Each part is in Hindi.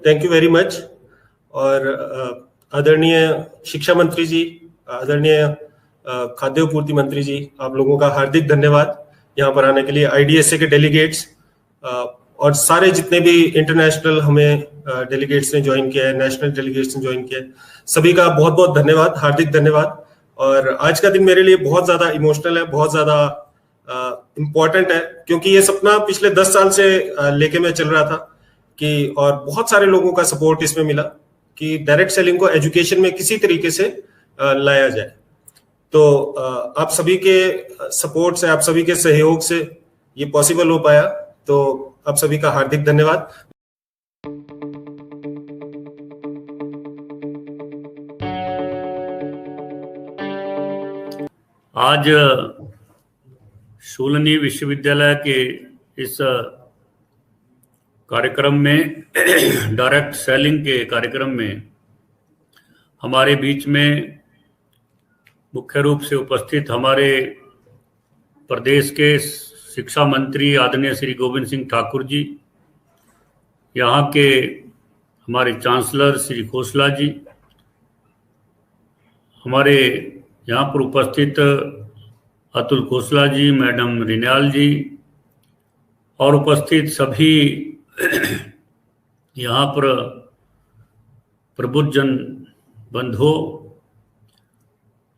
Thank you very much. और आदरणीय शिक्षा मंत्री जी, आदरणीय खाद्य आपूर्ति मंत्री जी, आप लोगों का हार्दिक धन्यवाद यहाँ पर आने के लिए। IDSA के डेलीगेट्स और सारे जितने भी इंटरनेशनल हमें डेलीगेट्स ने ज्वाइन किया है, नेशनल डेलीगेट्स ने ज्वाइन किया है, सभी का बहुत बहुत धन्यवाद, हार्दिक धन्यवाद। और आज का दिन मेरे लिए बहुत ज्यादा इमोशनल है, बहुत ज्यादा इम्पोर्टेंट है, क्योंकि ये सपना पिछले 10 साल से लेके मैं चल रहा था कि, और बहुत सारे लोगों का सपोर्ट इसमें मिला कि डायरेक्ट सेलिंग को एजुकेशन में किसी तरीके से लाया जाए। तो आप सभी के सपोर्ट से, आप सभी के सहयोग से ये पॉसिबल हो पाया, तो आप सभी का हार्दिक धन्यवाद। आज शूलिनी विश्वविद्यालय के इस कार्यक्रम में डायरेक्ट सेलिंग के कार्यक्रम में हमारे बीच में मुख्य रूप से उपस्थित हमारे प्रदेश के शिक्षा मंत्री आदरणीय श्री गोविंद सिंह ठाकुर जी, यहाँ के हमारे चांसलर श्री खोसला जी, हमारे यहाँ पर उपस्थित अतुल खोसला जी, मैडम रिन्याल जी, और उपस्थित सभी यहाँ पर प्रबुद्धजन बंधु,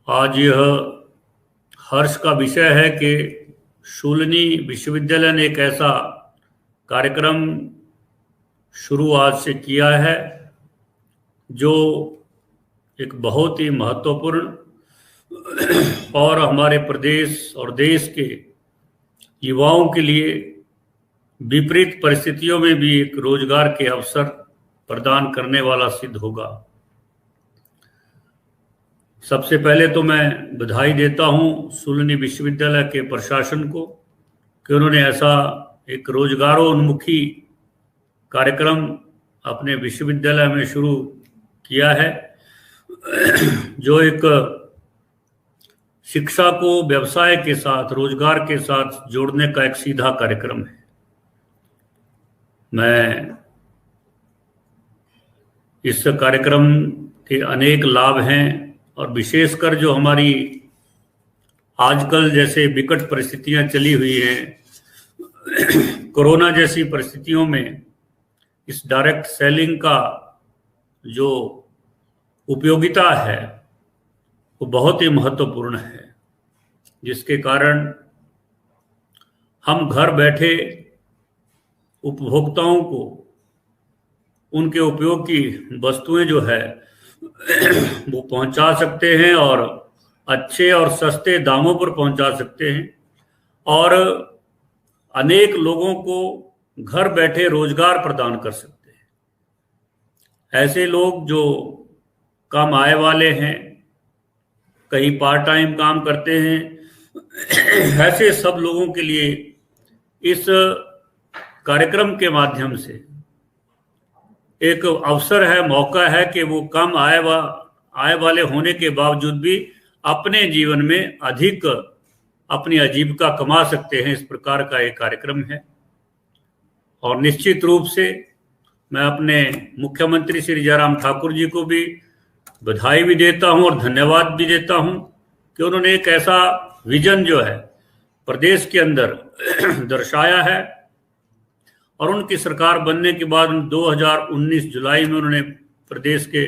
आज यह हर्ष का विषय है कि शूलिनी विश्वविद्यालय ने एक ऐसा कार्यक्रम शुरू आज से किया है जो एक बहुत ही महत्वपूर्ण और हमारे प्रदेश और देश के युवाओं के लिए विपरीत परिस्थितियों में भी एक रोजगार के अवसर प्रदान करने वाला सिद्ध होगा। सबसे पहले तो मैं बधाई देता हूं शूलिनी विश्वविद्यालय के प्रशासन को कि उन्होंने ऐसा एक रोजगारोन्मुखी कार्यक्रम अपने विश्वविद्यालय में शुरू किया है, जो एक शिक्षा को व्यवसाय के साथ, रोजगार के साथ जोड़ने का एक सीधा कार्यक्रम है। मैं इस कार्यक्रम के अनेक लाभ हैं, और विशेषकर जो हमारी आजकल जैसे विकट परिस्थितियां चली हुई हैं, कोरोना जैसी परिस्थितियों में इस डायरेक्ट सेलिंग का जो उपयोगिता है वो बहुत ही महत्वपूर्ण है, जिसके कारण हम घर बैठे उपभोक्ताओं को उनके उपयोग की वस्तुएं जो है वो पहुंचा सकते हैं, और अच्छे और सस्ते दामों पर पहुंचा सकते हैं, और अनेक लोगों को घर बैठे रोजगार प्रदान कर सकते हैं। ऐसे लोग जो कम आय वाले हैं, कहीं पार्ट टाइम काम करते हैं, ऐसे सब लोगों के लिए इस कार्यक्रम के माध्यम से एक अवसर है, मौका है कि वो कम आय वाले होने के बावजूद भी अपने जीवन में अधिक अपनी आजीविका कमा सकते हैं। इस प्रकार का एक कार्यक्रम है, और निश्चित रूप से मैं अपने मुख्यमंत्री श्री जयराम ठाकुर जी को भी बधाई भी देता हूं और धन्यवाद भी देता हूं कि उन्होंने एक ऐसा विजन जो है प्रदेश के अंदर दर्शाया है, और उनकी सरकार बनने के बाद 2019 जुलाई में उन्होंने प्रदेश के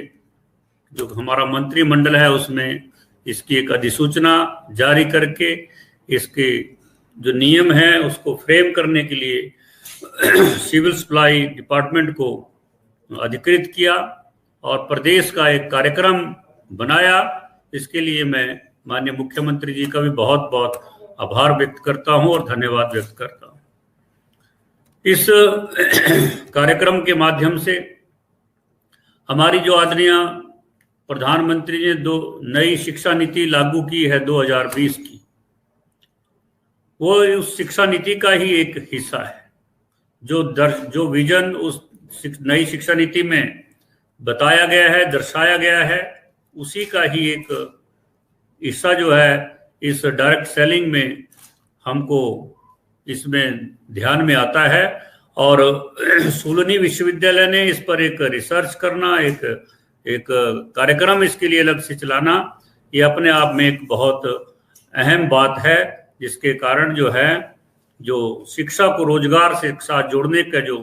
जो हमारा मंत्रिमंडल है उसमें इसकी एक अधिसूचना जारी करके इसके जो नियम है उसको फ्रेम करने के लिए सिविल सप्लाई डिपार्टमेंट को अधिकृत किया और प्रदेश का एक कार्यक्रम बनाया। इसके लिए मैं माननीय मुख्यमंत्री जी का भी बहुत बहुत आभार व्यक्त करता हूं और धन्यवाद व्यक्त करता हूं। इस कार्यक्रम के माध्यम से हमारी जो आदरणीय प्रधानमंत्री ने दो नई शिक्षा नीति लागू की है 2020 की, वो उस शिक्षा नीति का ही एक हिस्सा है। जो विजन उस नई शिक्षा नीति में बताया गया है, दर्शाया गया है, उसी का ही एक हिस्सा जो है इस डायरेक्ट सेलिंग में हमको इसमें ध्यान में आता है। और सोलनी विश्वविद्यालय ने इस पर एक रिसर्च करना, एक कार्यक्रम इसके लिए अलग से चलाना, ये अपने आप में एक बहुत अहम बात है, जिसके कारण जो है जो शिक्षा को रोजगार से साथ जोड़ने का जो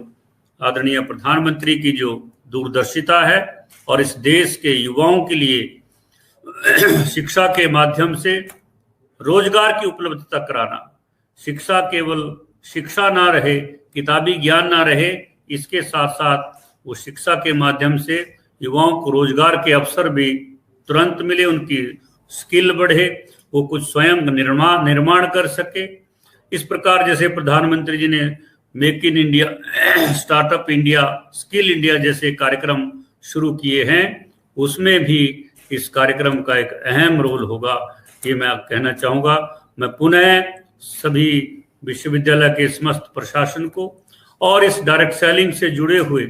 आदरणीय प्रधानमंत्री की जो दूरदर्शिता है और इस देश के युवाओं के लिए शिक्षा के माध्यम से रोजगार की उपलब्धता कराना, शिक्षा केवल शिक्षा ना रहे, किताबी ज्ञान ना रहे, इसके साथ साथ वो शिक्षा के माध्यम से युवाओं को रोजगार के अवसर भी तुरंत मिले, उनकी स्किल बढ़े, वो कुछ स्वयं निर्माण कर सके। इस प्रकार जैसे प्रधानमंत्री जी ने make in India, startup India, skill India जैसे कार्यक्रम शुरू किए हैं, उसमें भी इस कार्यक्रम का एक अहम रोल होगा, ये मैं कहना चाहूँगा। मैं पुनः सभी विश्वविद्यालय के समस्त प्रशासन को और इस डायरेक्ट सेलिंग से जुड़े हुए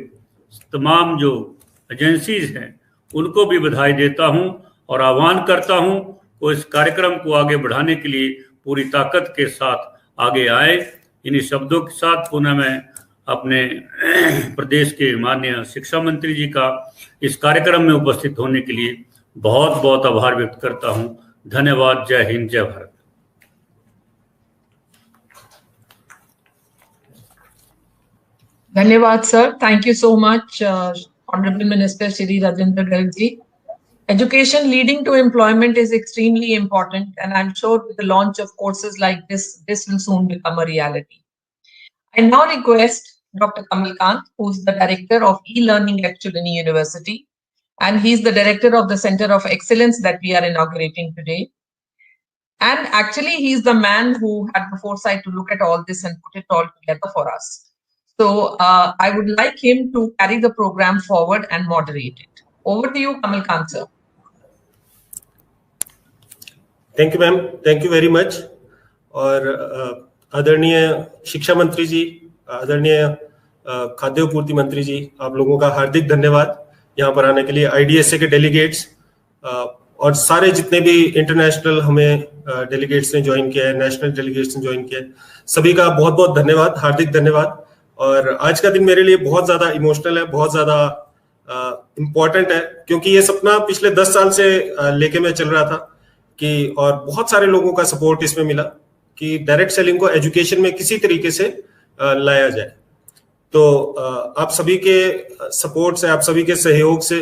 तमाम जो एजेंसीज हैं उनको भी बधाई देता हूं और आह्वान करता हूं वो इस कार्यक्रम को आगे बढ़ाने के लिए पूरी ताकत के साथ आगे आए। इन्हीं शब्दों के साथ पुनः मैं अपने प्रदेश के माननीय शिक्षा मंत्री जी का इस कार्यक्रम में उपस्थित होने के लिए बहुत बहुत आभार व्यक्त करता हूं। धन्यवाद। जय हिंद, जय Bharat. Dhanyawad, sir. Thank you so much, Honorable Minister Shri Rajendra Garg ji. Education leading to employment is extremely important, and I'm sure with the launch of courses like this will soon become a reality. I now request Dr. Kamal Kant, who's the Director of E-Learning at Chulani University, and he's the Director of the Center of Excellence that we are inaugurating today. And actually, he's the man who had the foresight to look at all this and put it all together for us. So I would like him to carry the program forward and moderate it. Over to you, Kamal Kant, sir. Thank you ma'am, thank you very much. और आदरणीय शिक्षा मंत्री जी, आदरणीय खाद्य आपूर्ति मंत्री जी, आप लोगों का हार्दिक धन्यवाद यहाँ पर आने के लिए। आईडीएसए के डेलीगेट्स और सारे जितने भी इंटरनेशनल हमें डेलीगेट्स ने ज्वाइन किया है, नेशनल डेलीगेट्स ने ज्वाइन किया है, सभी का बहुत बहुत धन्यवाद, हार्दिक धन्यवाद। और आज का दिन मेरे लिए बहुत ज्यादा इमोशनल है, बहुत ज्यादा इम्पोर्टेंट है, क्योंकि ये सपना पिछले 10 साल से लेके मैं चल रहा था कि, और बहुत सारे लोगों का सपोर्ट इसमें मिला कि डायरेक्ट सेलिंग को एजुकेशन में किसी तरीके से लाया जाए। तो आप सभी के सपोर्ट से, आप सभी के सहयोग से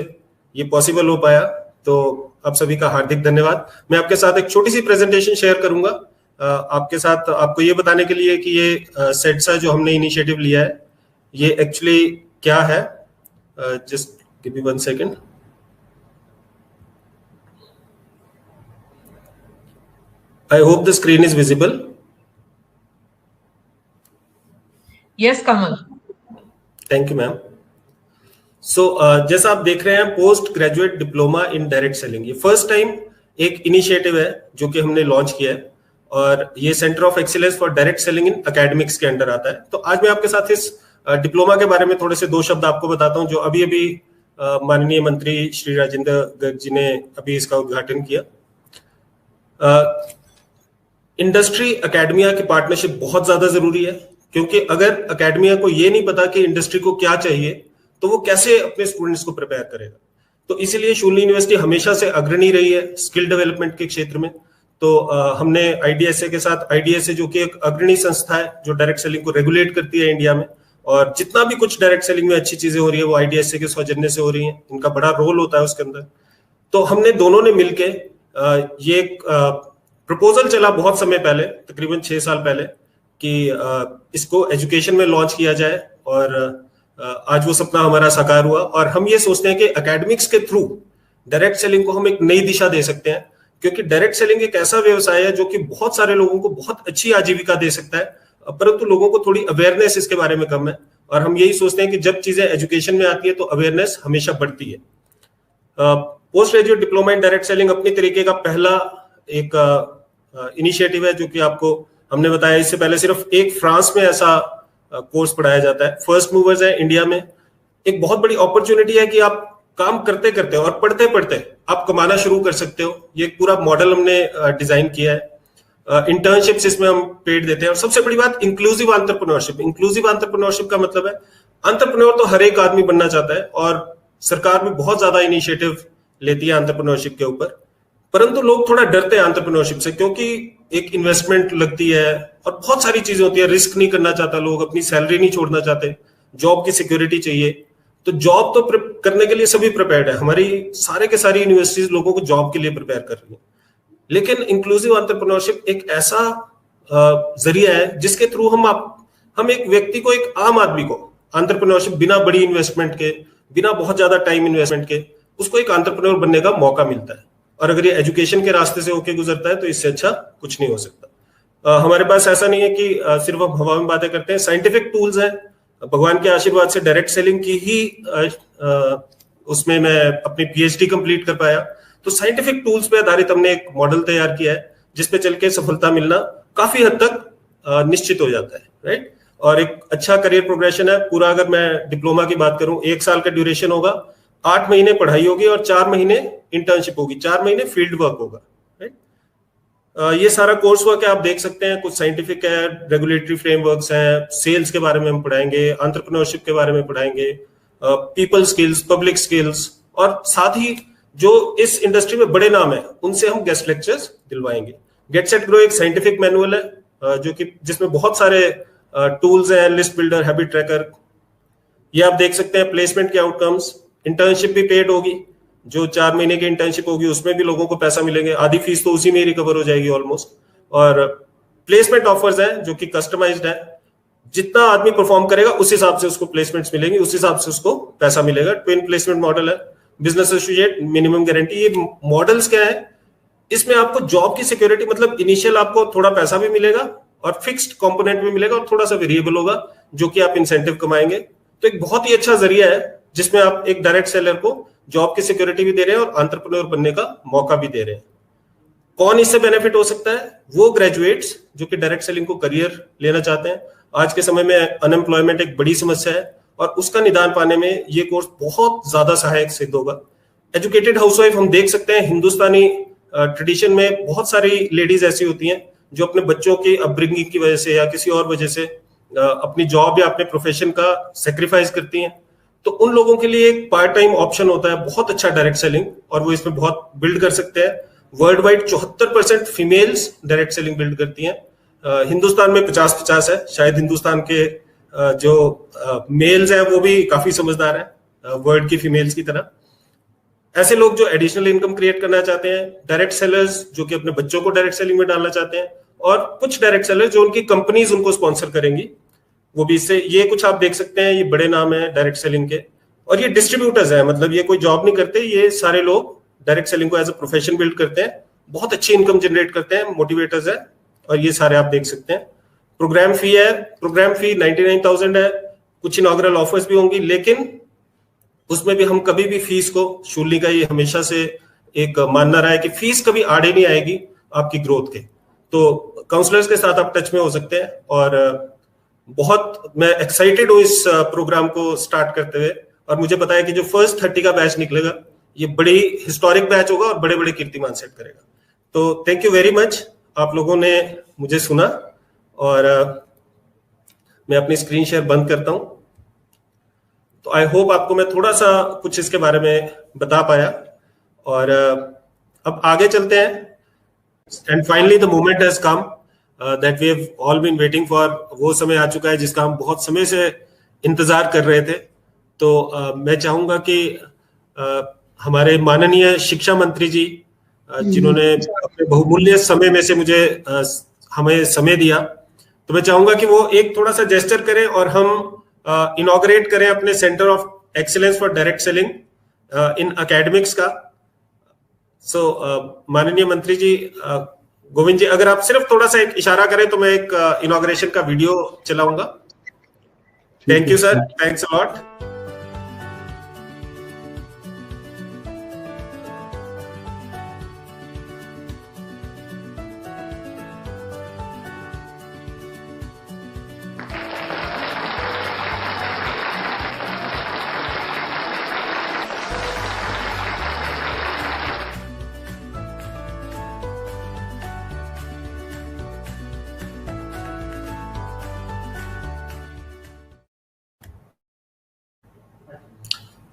ये पॉसिबल हो पाया, तो आप सभी का हार्दिक धन्यवाद। मैं आपके साथ एक छोटी सी प्रेजेंटेशन शेयर करूंगा आपके साथ, आपको ये बताने के लिए कि ये सेट्सा जो हमने इनिशिएटिव लिया है ये एक्चुअली क्या है। Just give me 1 second. I hope the screen is visible. Yes, Kamal. Thank you, ma'am. So, जैसा आप देख रहे हैं, post graduate diploma in direct selling, ये फर्स्ट टाइम एक इनिशिएटिव है जो कि हमने लॉन्च किया है, और ये centre of excellence for direct selling in academics के अंडर आता है। तो आज मैं आपके साथ इस डिप्लोमा के बारे में थोड़े से 2 शब्द आपको बताता हूं, जो अभी अभी माननीय मंत्री श्री राजेंद्र गर्ग जी ने अभी इसका उद्घाटन किया। इंडस्ट्री एकेडमिया की पार्टनरशिप बहुत ज्यादा जरूरी है, क्योंकि अगर एकेडमिया को ये नहीं पता कि इंडस्ट्री को क्या चाहिए तो वो कैसे अपने स्टूडेंट्स को प्रिपेयर करेगा। तो इसीलिए शूलिनी यूनिवर्सिटी हमेशा से अग्रणी रही है स्किल डेवलपमेंट के क्षेत्र में। तो हमने आईडीएसए के साथ, आईडीएसए जो कि एक अग्रणी संस्था है जो डायरेक्ट सेलिंग को रेगुलेट करती है इंडिया में, और जितना भी कुछ डायरेक्ट सेलिंग में अच्छी चीजें हो रही है वो आईडीएसए के सौजन्य से हो रही है, इनका बड़ा रोल होता है उसके अंदर। तो हमने दोनों ने मिलके ये प्रपोजल चला बहुत समय पहले, तकरीबन 6 साल पहले, कि इसको एजुकेशन में लॉन्च किया जाए, और आज वो सपना हमारा साकार हुआ। और हम ये सोचते हैं कि एकेडमिक्स के थ्रू डायरेक्ट सेलिंग को हम एक नई दिशा दे सकते हैं, क्योंकि डायरेक्ट सेलिंग एक ऐसा व्यवसाय है जो कि बहुत सारे लोगों को बहुत अच्छी आजीविका दे सकता है, परंतु लोगों को थोड़ी अवेयरनेस इसके बारे में कम है। और हम यही सोचते हैं कि जब चीजें एजुकेशन में आती है तो अवेयरनेस हमेशा बढ़ती है। Post graduate diploma in direct selling अपनी तरीके का पहला एक इनिशिएटिव है, जो कि आपको हमने बताया, इससे पहले सिर्फ एक फ्रांस में ऐसा कोर्स पढ़ाया जाता है। फर्स्ट मूवर्स है इंडिया में, एक बहुत बड़ी अपॉर्चुनिटी है कि आप काम करते करते और पढ़ते पढ़ते आप कमाना शुरू कर सकते हो। ये पूरा मॉडल हमने डिजाइन किया है। इंटर्नशिप्स इसमें हम पेड देते हैं। और सबसे बड़ी बात इंक्लूसिव एंटरप्रेन्योरशिप। इंक्लूसिव एंटरप्रेन्योरशिप का मतलब है एंटरप्रेन्योर तो हर एक आदमी बनना चाहता है और सरकार भी बहुत ज्यादा इनिशिएटिव लेती है एंटरप्रेन्योरशिप के ऊपर, परंतु लोग थोड़ा डरते हैं एंटरप्रेन्योरशिप से, क्योंकि एक इन्वेस्टमेंट लगती है और बहुत सारी चीजें होती है। रिस्क नहीं करना चाहता लोग, अपनी सैलरी नहीं छोड़ना चाहते, जॉब की सिक्योरिटी चाहिए। तो जॉब तो करने के लिए सभी प्रिपेयर्ड है, हमारी सारे के सारी यूनिवर्सिटीज लोगों को जॉब के लिए प्रिपेयर कर रही है। लेकिन इंक्लूसिव एंटरप्रेन्योरशिप एक ऐसा जरिया है जिसके थ्रू हम एक व्यक्ति को, एक आम आदमी को एंटरप्रेन्योरशिप बिना बड़ी इन्वेस्टमेंट के, बिना बहुत ज्यादा टाइम इन्वेस्टमेंट के, उसको एक एंटरप्रेन्योर बनने का मौका मिलता है। और अगर ये एजुकेशन के रास्ते से होके गुजरता है तो इससे अच्छा कुछ नहीं हो सकता। हमारे पास ऐसा नहीं है कि सिर्फ हम हवा में बातें करते हैं, साइंटिफिक टूल्स हैं। भगवान के आशीर्वाद से डायरेक्ट सेलिंग की ही उसमें मैं अपनी पीएचडी कंप्लीट कर पाया। तो साइंटिफिक टूल्स पे आधारित हमने एक मॉडल तैयार किया है जिसपे चल के सफलता मिलना काफी हद तक निश्चित हो जाता है, राइट। और एक अच्छा करियर प्रोग्रेशन है पूरा। अगर मैं डिप्लोमा की बात करूं, 1 साल का ड्यूरेशन होगा, 8 महीने पढ़ाई होगी और 4 महीने इंटर्नशिप होगी, 4 महीने फील्ड वर्क होगा, राइट। ये सारा कोर्स वर्क है, आप देख सकते हैं। कुछ साइंटिफिक है, रेगुलेटरी फ्रेमवर्क्स हैं, सेल्स के बारे में हम पढ़ाएंगे, एंटरप्रेन्योरशिप के बारे में पढ़ाएंगे, पीपल स्किल्स, पब्लिक स्किल्स, और साथ ही जो इस इंडस्ट्री में बड़े नाम है उनसे हम गेस्ट लेक्चर्स दिलवाएंगे। गेट सेट ग्रो एक साइंटिफिक मैनुअल है जो कि जिसमें बहुत सारे टूल्स हैं, लिस्ट बिल्डर, हैबिट ट्रैकर, ये आप देख सकते हैं। प्लेसमेंट के आउटकम्स, इंटर्नशिप भी पेड होगी, जो 4 महीने की इंटर्नशिप होगी उसमें भी लोगों को पैसा मिलेंगे, आधी फीस तो उसी में ही रिकवर हो जाएगी ऑलमोस्ट। और प्लेसमेंट ऑफर्स हैं जो कि कस्टमाइज्ड है, जितना आदमी परफॉर्म करेगा उस हिसाब से उसको प्लेसमेंट्स मिलेंगी, उस हिसाब से उसको पैसा मिलेगा। ट्विन प्लेसमेंट मॉडल है, बिजनेस एसोसिएट, मिनिमम गारंटी। ये मॉडल्स क्या है, इसमें आपको जॉब की सिक्योरिटी, मतलब इनिशियल आपको थोड़ा पैसा भी मिलेगा और फिक्स्ड कंपोनेंट भी मिलेगा और थोड़ा सा वेरिएबल होगा जो कि आप इंसेंटिव कमाएंगे। तो एक बहुत ही अच्छा जरिया है जिसमें आप एक डायरेक्ट सेलर को जॉब की सिक्योरिटी भी दे रहे हैं और एंटरप्रेन्योर बनने का मौका भी दे रहे हैं। कौन इससे बेनिफिट हो सकता है? वो ग्रेजुएट्स जो कि डायरेक्ट सेलिंग को करियर लेना चाहते हैं। आज के समय में अनएम्प्लॉयमेंट एक बड़ी समस्या है और उसका निदान पाने में ये कोर्स बहुत ज्यादा सहायक सिद्ध होगा। एजुकेटेड हाउसवाइफ हम देख सकते हैं, हिंदुस्तानी ट्रेडिशन में बहुत सारी लेडीज ऐसी होती हैं जो अपने बच्चों की अपब्रिंगिंग की वजह से या किसी और वजह से अपनी जॉब या अपने प्रोफेशन का सेक्रीफाइस करती हैं। तो उन लोगों के लिए एक पार्ट टाइम ऑप्शन होता है बहुत अच्छा डायरेक्ट सेलिंग, और वो इसमें बहुत बिल्ड कर सकते हैं। World wide 74% females direct selling build करती हैं। हिंदुस्तान में 50-50 है। शायद हिंदुस्तान के जो मेल्स हैं वो भी काफी समझदार हैं वर्ल्ड की फीमेल्स की तरह। ऐसे लोग जो एडिशनल इनकम क्रिएट करना चाहते हैं, डायरेक्ट सेलर्स जो कि अपने बच्चों को डायरेक्ट सेलिंग में डालना चाहते हैं, और कुछ डायरेक्ट सेलर्स जो उनकी कंपनीज उनको स्पॉन्सर करेंगी, वो भी इससे, ये कुछ आप देख सकते हैं, ये बड़े नाम है डायरेक्ट सेलिंग के। और ये डिस्ट्रीब्यूटर्स हैं, मतलब ये कोई जॉब नहीं करते, ये सारे लोग डायरेक्ट सेलिंग को एज अ प्रोफेशन बिल्ड करते हैं, बहुत अच्छी इनकम जनरेट करते हैं, मोटिवेटर्स है, और ये सारे आप देख सकते हैं। प्रोग्राम फी है, प्रोग्राम फी 99,000 है। कुछ इनॉग्रल ऑफर्स भी होंगी, लेकिन उसमें भी हम कभी भी फीस को, शूली का ये हमेशा से एक मानना रहा है कि फीस कभी आड़े नहीं आएगी आपकी ग्रोथ के। तो काउंसलर्स के साथ आप टच में हो सकते हैं, और बहुत मैं एक्साइटेड हूँ इस प्रोग्राम को स्टार्ट करते हुए। और मुझे पता है कि जो फर्स्ट 30 का बैच निकलेगा ये बड़ी हिस्टोरिक बैच होगा और बड़े बड़े कीर्तिमान सेट करेगा। तो थैंक यू वेरी मच, आप लोगों ने मुझे सुना, और मैं अपनी स्क्रीन शेयर बंद करता हूं। तो आई होप आपको मैं थोड़ा सा कुछ इसके बारे में बता पाया, और अब आगे चलते हैं। And finally the moment has come that we have all been waiting for. वो समय आ चुका है जिसका हम बहुत समय से इंतजार कर रहे थे। तो मैं चाहूंगा कि हमारे माननीय शिक्षा मंत्री जी, जिन्होंने अपने बहुमूल्य समय में से मुझे हमें समय दिया, तो मैं चाहूंगा कि वो एक थोड़ा सा जेस्चर करें और हम इनॉग्रेट करें अपने centre of excellence for direct selling in academics का। सो माननीय मंत्री जी, गोविंद जी, अगर आप सिर्फ थोड़ा सा एक इशारा करें तो मैं एक इनॉग्रेशन का वीडियो चलाऊंगा। Thank you sir, thanks a lot.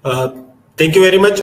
Thank you very much